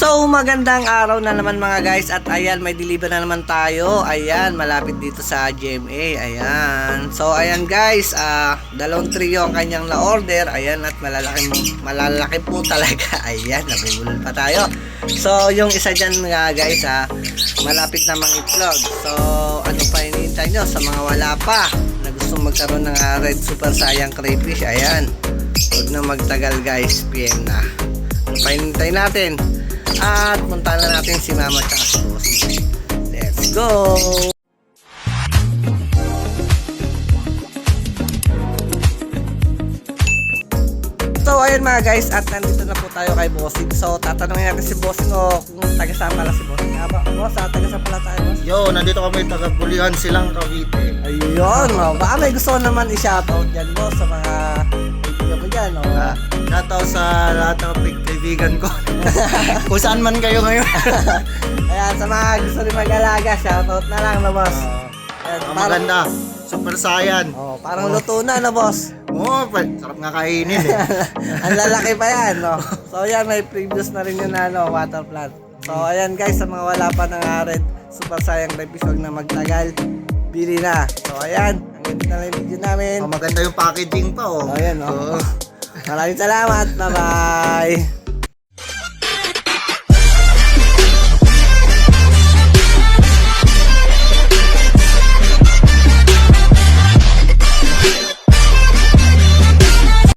So magandang araw na naman mga guys. At ayan, may deliver na naman tayo. Ayan, malapit dito sa GMA. Ayan. So ayan guys, dalawang trio ang kanyang na-order. Ayan, at malalaki po talaga. Ayan, nabubulol pa tayo. So yung isa dyan nga guys, malapit na mangitlog. So ano pa hinihintay nyo sa mga wala pa na gusto magkaroon ng red super sayang crayfish? Ayan, huwag na magtagal guys, PM na. Ano pa hinihintay natin? At punta na natin si Mama at si Bossy. Let's go! So ayun mga guys, at nandito na po tayo kay Bossy. So tatanungin natin si Bossy kung taga-saan pala si Bossy. Boss, taga-saan pala tayo, boss? Yo, nandito kami taga-Bulihan Silang, Cavite. Ayun, baka may gusto ko naman i-shoutout dyan, boss, sa mga kaibigan mo dyan. Shoutout sa lahat ng kaibigan ko. Kung saan man kayo ngayon. Ayan, sa mga gusto rin mag-alaga, shoutout na lang na boss. Ayan, Maganda. Super Saiyan. Parang luto na na boss. Sarap nga kainin eh. Ang lalaki pa yan, no? So ayan, may previous na rin yun na water plant. So ayan guys, sa mga wala pa ng red super sayang crayfish, huwag na magtagal, bili na. So ayan, hanggang dito na lang yung video namin. Maganda yung packaging pa oh. So ayan, Maraming salamat, bye bye.